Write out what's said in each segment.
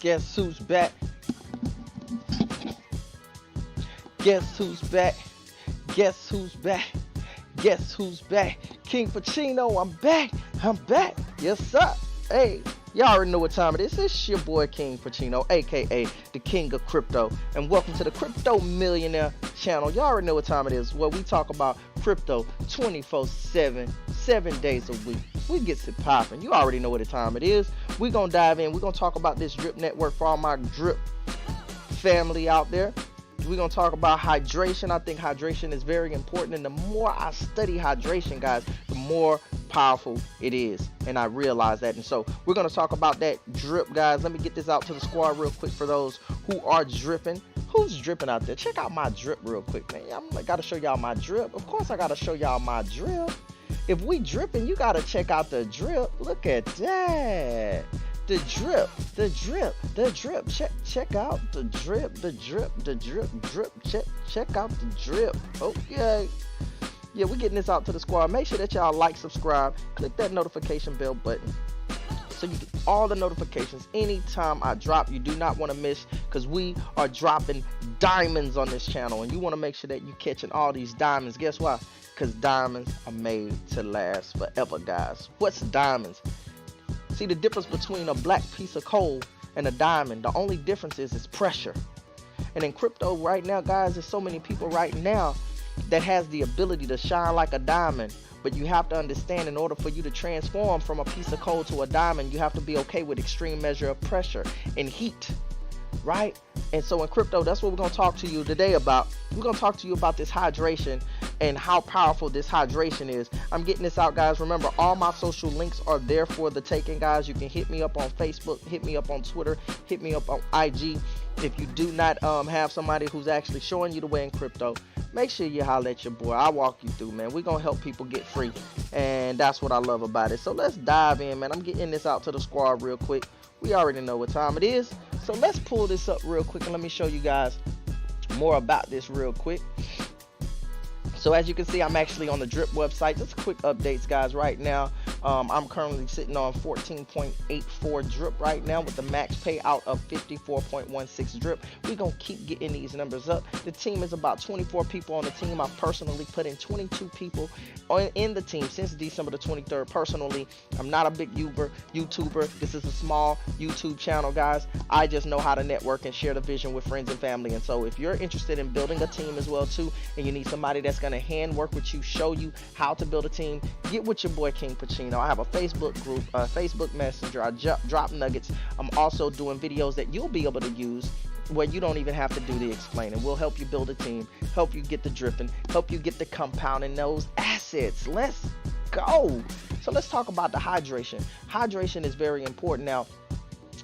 Guess who's back? Guess who's back? Guess who's back? Guess who's back? KingPachino, I'm back. I'm back. Yes, sir. Hey, y'all already know what time it is. It's your boy KingPachino, aka the King of Crypto, and welcome to the Crypto Millionaire channel. Y'all already know what time it is. Where we talk about crypto 24/7, 7 days a week. We gets it popping. You already know what time it is. We're gonna dive in. We're gonna talk about this drip network for all my drip family out there. We're going to talk about hydration. I think hydration is very important, and the more I study hydration, guys, the more powerful it is, and I realize that. And so we're going to talk about that drip, guys. Let me get this out to the squad real quick for those who are dripping. Who's dripping out there? Check out my drip real quick, man. I got to show y'all my drip. Of course I got to show y'all my drip. If we dripping, you got to check out the drip. Look at that. The drip, the drip, the drip. Check out the drip, the drip, the drip, drip. Check out the drip. Okay. Yeah, we're getting this out to the squad. Make sure that y'all like, subscribe, click that notification bell button so you get all the notifications anytime I drop. You do not want to miss, because we are dropping diamonds on this channel, and you want to make sure that you're catching all these diamonds. Guess why? Because diamonds are made to last forever, guys. What's diamonds? See, the difference between a black piece of coal and a diamond, the only difference is pressure. And in crypto right now, guys, there's so many people right now that has the ability to shine like a diamond. But you have to understand, in order for you to transform from a piece of coal to a diamond, you have to be okay with extreme measure of pressure and heat, right? And so in crypto, that's what we're going to talk to you today about. We're going to talk to you about this hydration and how powerful this hydration is. I'm getting this out, guys. Remember, all my social links are there for the taking, guys. You can hit me up on Facebook, hit me up on Twitter, hit me up on IG. If you do not have somebody who's actually showing you the way in crypto, make sure you holler at your boy. I'll walk you through, man. We're going to help people get free, and that's what I love about it. So let's dive in, man. I'm getting this out to the squad real quick. We already know what time it is, so let's pull this up real quick and let me show you guys more about this real quick. So as you can see, I'm actually on the drip website. Just quick updates, guys. Right now I'm currently sitting on 14.84 drip right now, with the max payout of 54.16 drip. We're gonna keep getting these numbers up. The team is about 24 people on the team. I've personally put in 22 people in the team since December the 23rd. Personally, I'm not a big YouTuber. This is a small YouTube channel, guys. I just know how to network and share the vision with friends and family. And so if you're interested in building a team as well too, and you need somebody that's gonna hand work with you, show you how to build a team, get with your boy KingPachino. I have a Facebook group, Facebook Messenger. I drop nuggets. I'm also doing videos that you'll be able to use where you don't even have to do the explaining. We'll help you build a team, help you get the dripping, help you get the compounding those assets. Let's go. So let's talk about the hydration. Hydration is very important. Now,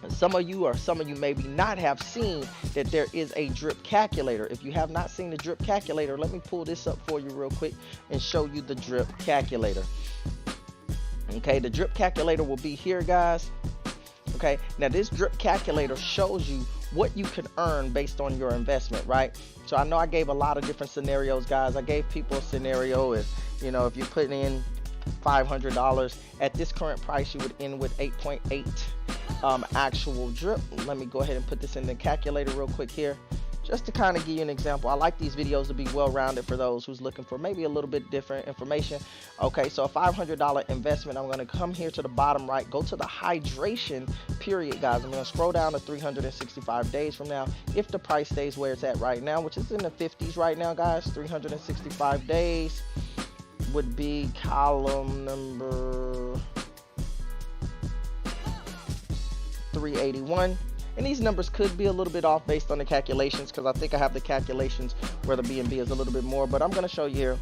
some of you maybe not have seen that there is a drip calculator. If you have not seen the drip calculator, let me pull this up for you real quick and show you the drip calculator. Okay, the drip calculator will be here, guys. Okay, now this drip calculator shows you what you can earn based on your investment, right? So I know I gave a lot of different scenarios, guys. I gave people a scenario if you put in $500 at this current price, you would end with 8.8 actual drip. Let me go ahead and put this in the calculator real quick here, just to kind of give you an example. I like these videos to be well-rounded for those who's looking for maybe a little bit different information. Okay, so a $500 investment, I'm going to come here to the bottom right, go to the hydration period, guys. I'm going to scroll down to 365 days from now. If the price stays where it's at right now, which is in the 50s right now, guys, 365 days would be column number 381. And these numbers could be a little bit off based on the calculations, because I think I have the calculations where the BNB is a little bit more, but I'm going to show you here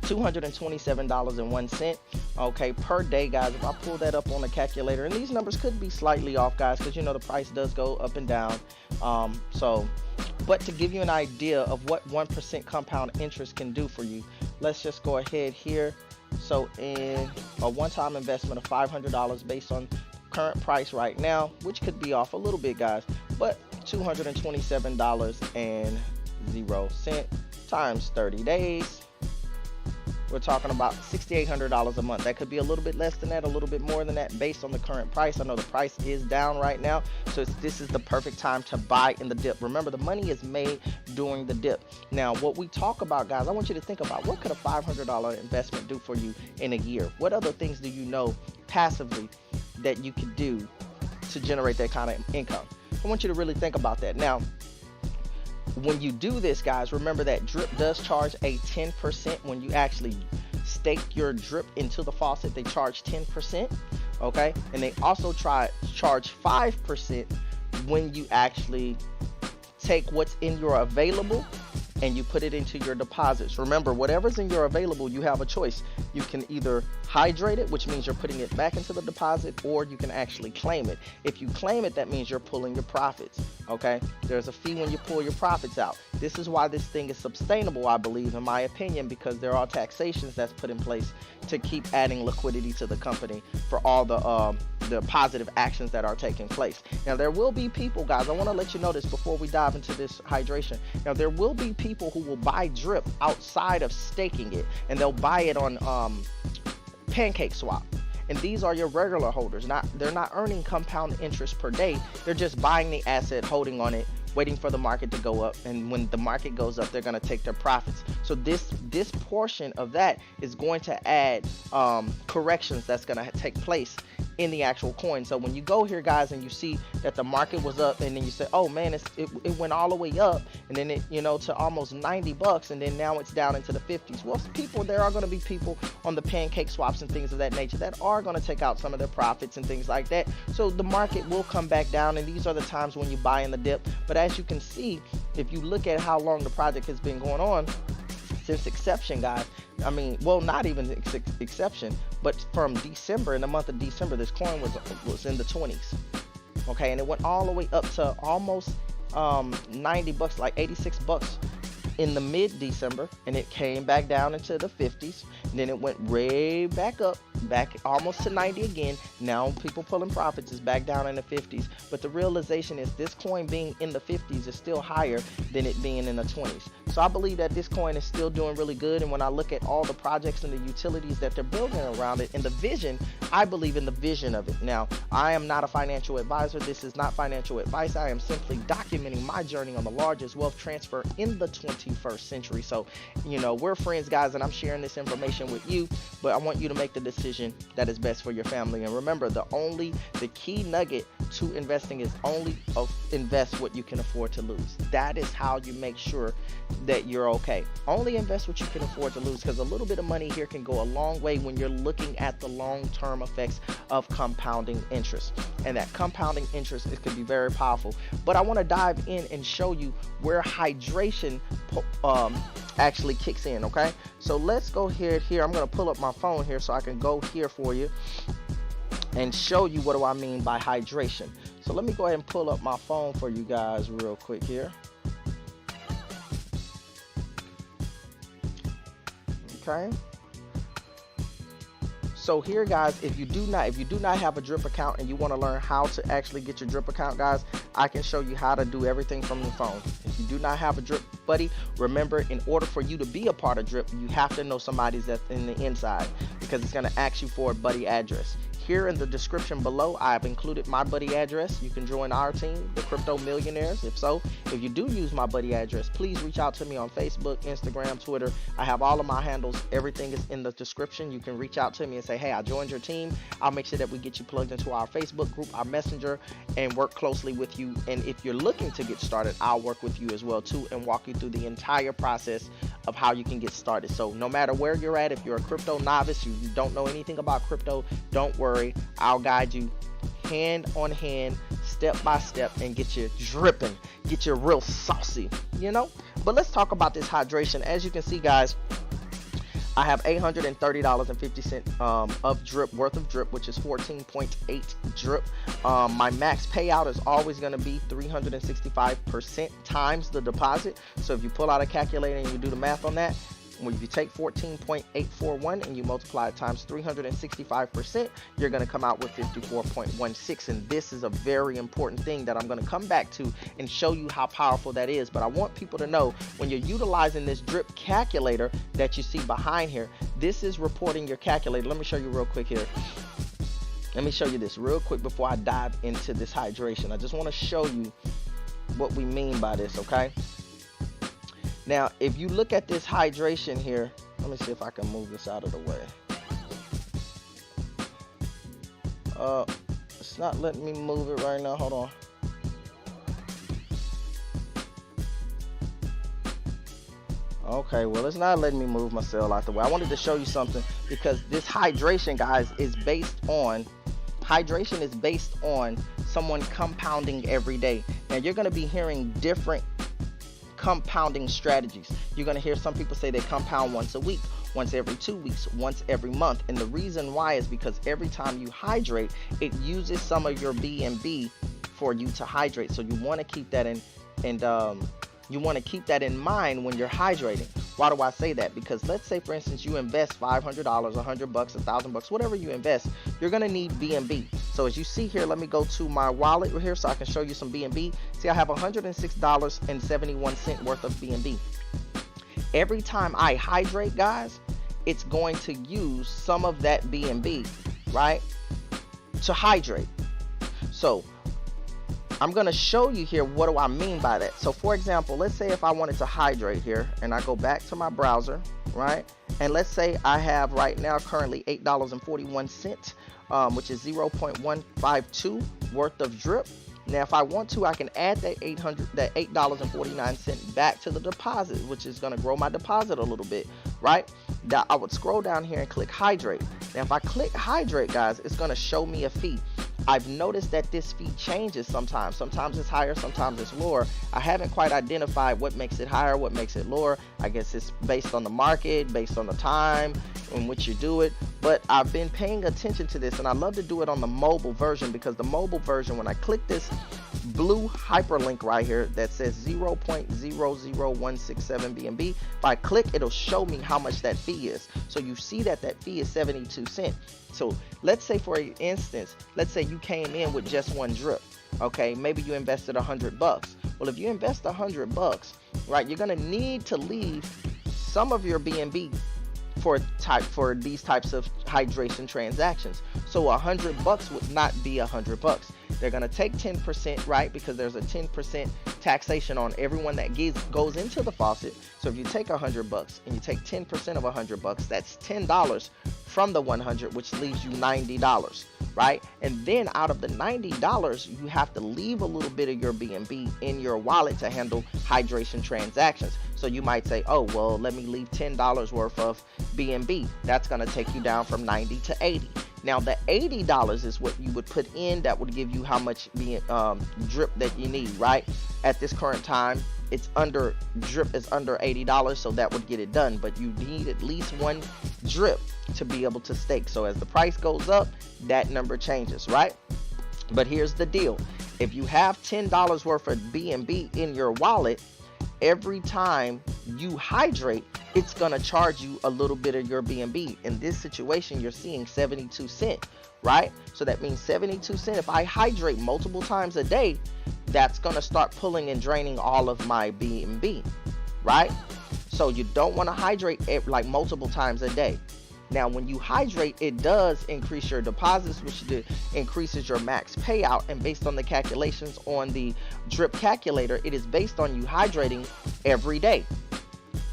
$227.01, okay, per day, guys. If I pull that up on the calculator, and these numbers could be slightly off, guys, because the price does go up and down. But to give you an idea of what 1% compound interest can do for you, let's just go ahead here. So in a one-time investment of $500 based on current price right now, which could be off a little bit, guys, but $227.00 times 30 days we're talking about $6,800 a month. That could be a little bit less than that, a little bit more than that based on the current price. I know the price is down right now, so this is the perfect time to buy in the dip. Remember, the money is made during the dip. Now, what we talk about, guys, I want you to think about, what could a $500 investment do for you in a year? What other things do you know passively that you could do to generate that kind of income? I want you to really think about that. Now, when you do this, guys, remember that drip does charge a 10% when you actually stake your drip into the faucet. They charge 10%, okay? And they also charge 5% when you actually take what's in your available and you put it into your deposits. Remember, whatever's in your available, you have a choice. You can either hydrate it, which means you're putting it back into the deposit, or you can actually claim it. If you claim it, that means you're pulling your profits, okay? There's a fee when you pull your profits out. This is why this thing is sustainable, I believe, in my opinion, because there are taxations that's put in place to keep adding liquidity to the company for all the positive actions that are taking place. Now, there will be people, guys, I want to let you know this before we dive into this hydration. Now, there will be people who will buy drip outside of staking it, and they'll buy it on Pancake Swap. And these are your regular holders. They're not earning compound interest per day. They're just buying the asset, holding on it, waiting for the market to go up, and when the market goes up, they're going to take their profits. So this portion of that is going to add corrections that's going to take place in the actual coin. So when you go here, guys, and you see that the market was up, and then you say, oh man, it went all the way up, and then it, you know, to almost 90 bucks, and then now it's down into the 50s. Well, there are going to be people on the pancake swaps and things of that nature that are going to take out some of their profits and things like that. So the market will come back down, and these are the times when you buy in the dip. But as you can see, if you look at how long the project has been going on since inception, guys, I mean, well, not even exception, but from December, in the month of December, this coin was in the 20s, okay, and it went all the way up to almost 90 bucks, like 86 bucks in the mid-December, and it came back down into the 50s, and then it went way back up, back almost to 90 again. Now people pulling profits is back down in the 50s, but the realization is this coin being in the 50s is still higher than it being in the 20s. So I believe that this coin is still doing really good, and when I look at all the projects and the utilities that they're building around it and the vision, I believe in the vision of it. Now, I am not a financial advisor. This is not financial advice. I am simply documenting my journey on the largest wealth transfer in the 21st century. So, you know, we're friends, guys, and I'm sharing this information with you, but I want you to make the decision that is best for your family. And remember, the key nugget to investing is only invest what you can afford to lose. That is how you make sure that you're okay. Only invest what you can afford to lose, because a little bit of money here can go a long way when you're looking at the long-term effects of compounding interest. And that compounding interest, it can be very powerful. But I want to dive in and show you where hydration actually kicks in, okay? So let's go here. I'm going to pull up my phone here so I can go here for you and show you what do I mean by hydration. So let me go ahead and pull up my phone for you guys real quick here. Okay. So here, guys, if you do not have a drip account and you want to learn how to actually get your drip account, guys, I can show you how to do everything from the phone. If you do not have a drip buddy, remember, in order for you to be a part of drip, you have to know somebody that's in the inside, because it's going to ask you for a buddy address. Here in the description below, I've included my buddy address. You can join our team, the Crypto Millionaires. If you do use my buddy address, please reach out to me on Facebook, Instagram, Twitter. I have all of my handles. Everything is in the description. You can reach out to me and say, hey, I joined your team. I'll make sure that we get you plugged into our Facebook group, our Messenger, and work closely with you. And if you're looking to get started, I'll work with you as well too, and walk you through the entire process of how you can get started. So no matter where you're at, if you're a crypto novice, you don't know anything about crypto, don't worry. I'll guide you hand on hand, step by step, and get you dripping, get you real saucy, you know. But let's talk about this hydration. As you can see, guys, I have $830.50 of drip, worth of drip, which is 14.8 drip. My max payout is always going to be 365% times the deposit. So if you pull out a calculator and you do the math on that, if you take 14.841 and you multiply it times 365%, you're going to come out with 54.16. And this is a very important thing that I'm going to come back to and show you how powerful that is. But I want people to know, when you're utilizing this drip calculator that you see behind here, this is reporting your calculator. Let me show you real quick here. Let me show you this real quick before I dive into this hydration. I just want to show you what we mean by this, okay? Now, if you look at this hydration here, let me see if I can move this out of the way. It's not letting me move it right now. Hold on. Okay, well, it's not letting me move my cell out the way. I wanted to show you something because this hydration, guys, is based on someone compounding every day. Now, you're going to be hearing different compounding strategies. You're going to hear some people say they compound once a week, once every 2 weeks, once every month. And the reason why is because every time you hydrate, it uses some of your BNB for you to hydrate. So you want to keep that in, and you want to keep that in mind when you're hydrating. Why do I say that? Because let's say, for instance, you invest $500, $100, $1,000, whatever you invest, you're going to need BNB. So as you see here, let me go to my wallet right here so I can show you some BNB. See, I have $106.71 worth of BNB. Every time I hydrate, guys, it's going to use some of that BNB, right, to hydrate. So I'm going to show you here what do I mean by that. So for example, let's say if I wanted to hydrate here and I go back to my browser, right, and let's say I have right now currently $8.41, which is 0.152 worth of drip. Now if I want to, I can add that $8.49 back to the deposit, which is going to grow my deposit a little bit, right? Now I would scroll down here and click hydrate. Now if I click hydrate, guys, it's going to show me a fee. I've noticed that this fee changes sometimes. Sometimes it's higher, sometimes it's lower. I haven't quite identified what makes it higher, what makes it lower. I guess it's based on the market, based on the time in which you do it. But I've been paying attention to this, and I love to do it on the mobile version, because the mobile version, when I click this blue hyperlink right here that says 0.00167 BNB, if I click, it'll show me how much that fee is. So you see that that fee is 72 cents. So let's say, for instance, let's say you came in with just one drip. Okay, maybe you invested $100. Well, if you invest $100, right, you're gonna need to leave some of your BNB for these types of hydration transactions. So $100 would not be $100. They're gonna take 10%, right? Because there's a 10% taxation on everyone that goes into the faucet. So if you take $100 and you take 10% of $100, that's $10 from the 100, which leaves you $90, right? And then out of the $90, you have to leave a little bit of your BNB in your wallet to handle hydration transactions. So you might say, oh, well, let me leave $10 worth of BNB. That's gonna take you down from 90 to 80. Now the $80 is what you would put in, that would give you how much drip that you need, right? At this current time, drip is under $80, so that would get it done. But you need at least one drip to be able to stake. So as the price goes up, that number changes, right? But here's the deal. If you have $10 worth of BNB in your wallet, every time you hydrate, it's gonna charge you a little bit of your BNB. In this situation, you're seeing 72 cents, right? So that means 72 cents. If I hydrate multiple times a day, that's gonna start pulling and draining all of my BNB, right? So you don't wanna hydrate like multiple times a day. Now, when you hydrate, it does increase your deposits, which increases your max payout. And based on the calculations on the drip calculator, it is based on you hydrating every day.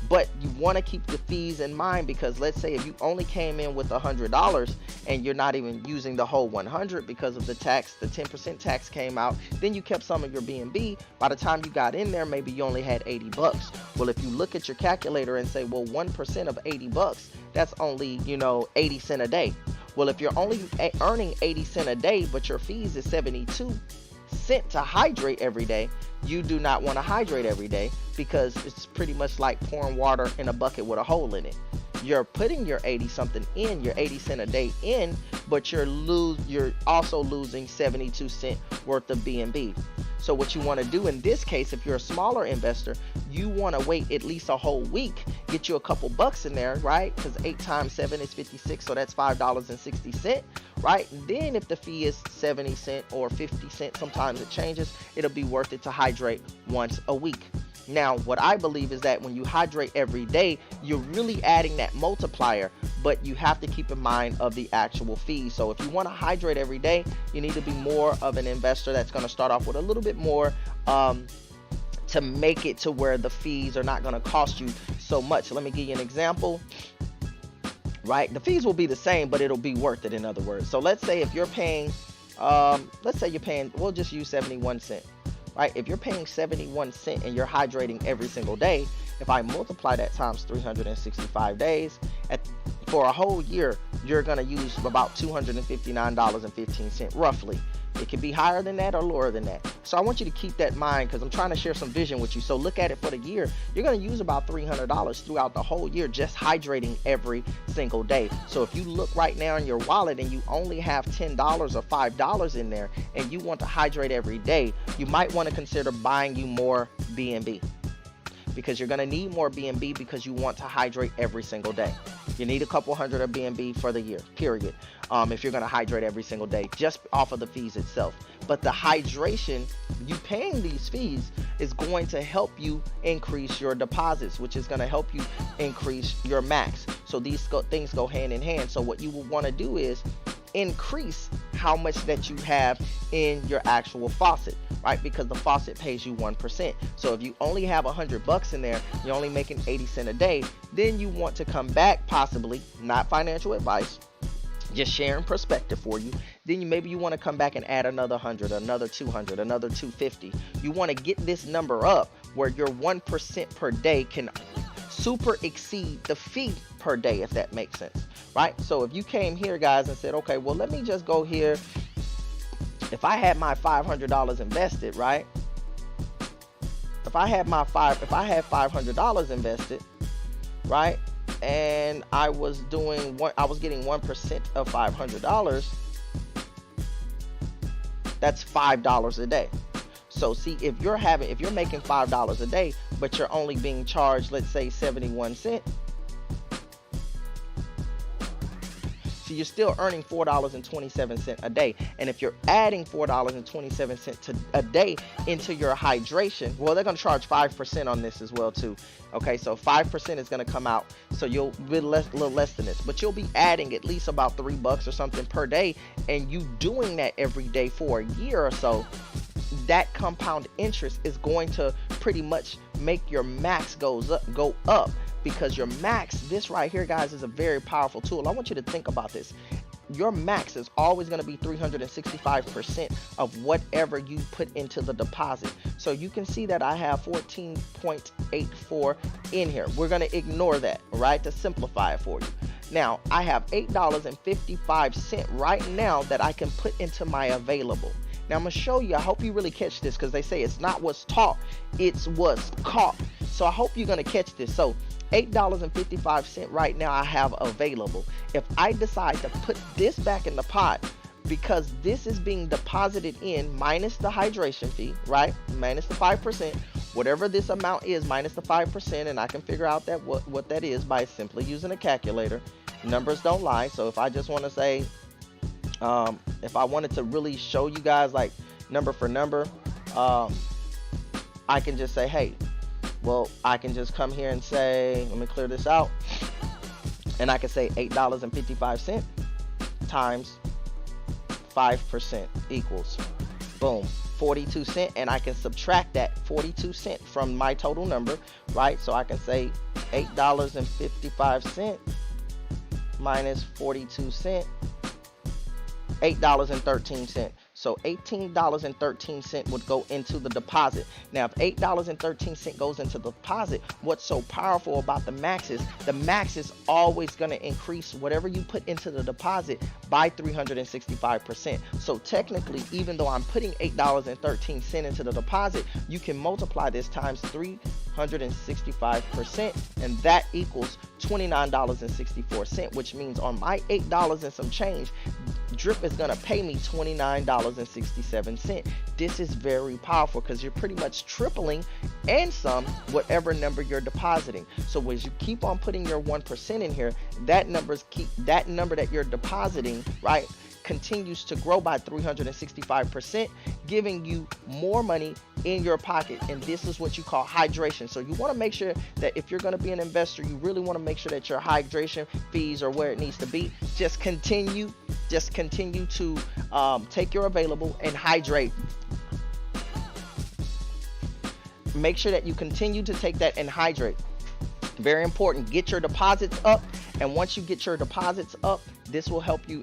But you want to keep the fees in mind, because let's say if you only came in with $100 and you're not even using the whole 100 because of the tax, the 10% tax came out, then you kept some of your BNB. By the time you got in there, maybe you only had $80. Well, if you look at your calculator and say, well, 1% of $80, that's only, 80 cents a day. Well, if you're only earning 80 cents a day, but your fees is 72 cents to hydrate every day, you do not want to hydrate every day, because it's pretty much like pouring water in a bucket with a hole in it. You're putting your 80 something in, your 80 cents a day in, but you're also losing 72 cents worth of BNB. So what you want to do in this case, if you're a smaller investor, you want to wait at least a whole week, get you a couple bucks in there, right? Because 8 times 7 is 56, so that's $5.60, right? And then if the fee is 70 cents or 50 cents, sometimes it changes, it'll be worth it to hydrate once a week. Now, what I believe is that when you hydrate every day, you're really adding that multiplier, but you have to keep in mind of the actual fees. So if you want to hydrate every day, you need to be more of an investor that's going to start off with a little bit more to make it to where the fees are not going to cost you so much. Let me give you an example. Right, the fees will be the same, but it'll be worth it, in other words. So let's say if you're paying, let's say you're paying, we'll just use 71 cents. Right, if you're paying 71 cents and you're hydrating every single day, if I multiply that times 365 days, for a whole year, you're going to use about $259.15 roughly. It can be higher than that or lower than that. So I want you to keep that in mind, because I'm trying to share some vision with you. So look at it for the year. You're going to use about $300 throughout the whole year just hydrating every single day. So if you look right now in your wallet and you only have $10 or $5 in there and you want to hydrate every day, you might want to consider buying you more BNB, because you're going to need more BNB because you want to hydrate every single day. You need a couple hundred of BNB for the year, period. If you're going to hydrate every single day, just off of the fees itself. But the hydration, you paying these fees, is going to help you increase your deposits, which is going to help you increase your max. So these things go hand in hand. So what you will want to do is increase how much that you have in your actual faucet, right? Because the faucet pays you 1%. So if you only have $100 in there, you're only making 80 cents a day, then you want to come back, possibly, not financial advice, just sharing perspective for you. Then maybe you want to come back and add another 100, another 200, another 250. You want to get this number up where your 1% per day can super exceed the fee per day, if that makes sense, right? So if you came here, guys, and said, okay, well, let me just go here. If I had my $500 invested, right? If I had $500 invested, right? And I was getting 1% of $500. That's $5 a day. So see, if you're making $5 a day, but you're only being charged, let's say 71 cents. So you're still earning $4.27 a day. And if you're adding $4.27 a day into your hydration, well, they're going to charge 5% on this as well too. Okay, so 5% is going to come out. So you'll be a little less than this, but you'll be adding at least about $3 or something per day. And you doing that every day for a year or so, that compound interest is going to pretty much make your max go up. Because your max, this right here, guys, is a very powerful tool. I want you to think about this. Your max is always going to be 365% of whatever you put into the deposit. So you can see that I have 14.84 in here. We're going to ignore that, right, to simplify it for you. Now, I have $8.55 right now that I can put into my available. Now, I'm going to show you. I hope you really catch this, because they say it's not what's taught, it's what's caught. So I hope you're going to catch this. So $8.55 right now I have available. If I decide to put this back in the pot, because this is being deposited in minus the hydration fee, right? Minus the 5%, whatever this amount is minus the 5%, and I can figure out that what that is by simply using a calculator. Numbers don't lie. So if I just want to say, if I wanted to really show you guys like number for number, I can just say, hey, well, I can just come here and say, let me clear this out, and I can say $8.55 times 5% equals, boom, 42 cents, and I can subtract that 42 cents from my total number, right? So I can say $8.55 minus 42 cents, $8.13. So $18.13 would go into the deposit. Now, if $8.13 goes into the deposit, what's so powerful about the max is always going to increase whatever you put into the deposit by 365%. So technically, even though I'm putting $8.13 into the deposit, you can multiply this times 365%, and that equals $29.64, which means on my $8 and some change, Drip is going to pay me $29.67. This is very powerful because you're pretty much tripling and some whatever number you're depositing. So as you keep on putting your 1% in here, that number that you're depositing, right, continues to grow by 365%, giving you more money in your pocket. And this is what you call hydration. So you want to make sure that if you're going to be an investor, you really want to make sure that your hydration fees are where it needs to be. Just continue to take your available and hydrate. Make sure that you continue to take that and hydrate. Very important. Get your deposits up, and once you get your deposits up, this will help you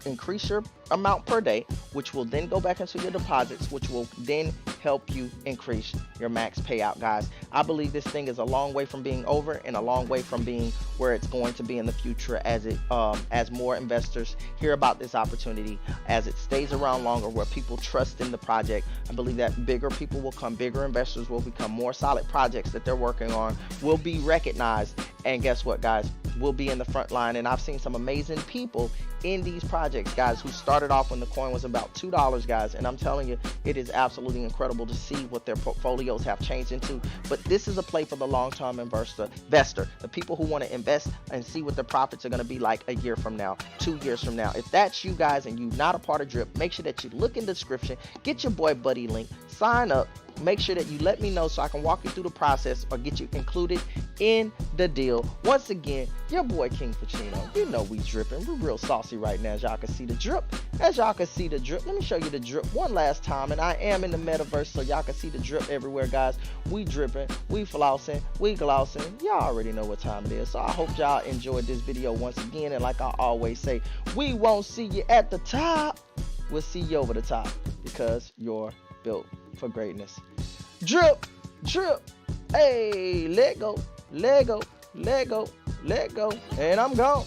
increase your amount per day, which will then go back into your deposits, which will then help you increase your max payout, guys. I believe this thing is a long way from being over and a long way from being where it's going to be in the future as more investors hear about this opportunity, as it stays around longer, where people trust in the project. I believe that bigger people will come, bigger investors will become, more solid projects that they're working on will be recognized, and guess what, guys? We'll be in the front line. And I've seen some amazing people in these projects, guys, who started off when the coin was about $2, guys, and I'm telling you, it is absolutely incredible to see what their portfolios have changed into. But this is a play for the long-term investor, the people who want to invest and see what the profits are going to be like a year from now, 2 years from now. If that's you guys and you're not a part of Drip, make sure that you look in the description, get your boy Buddy link, sign up. Make sure that you let me know so I can walk you through the process or get you included in the deal. Once again, your boy KingPachino. You know we dripping. We're real saucy right now, as y'all can see the drip. As y'all can see the drip. Let me show you the drip one last time. And I am in the metaverse, so y'all can see the drip everywhere, guys. We dripping, we flossing, we glossing. Y'all already know what time it is. So I hope y'all enjoyed this video once again. And like I always say, we won't see you at the top. We'll see you over the top, because you're built for greatness. Drip, drip, hey, let go, let go, let go, let go, and I'm gone.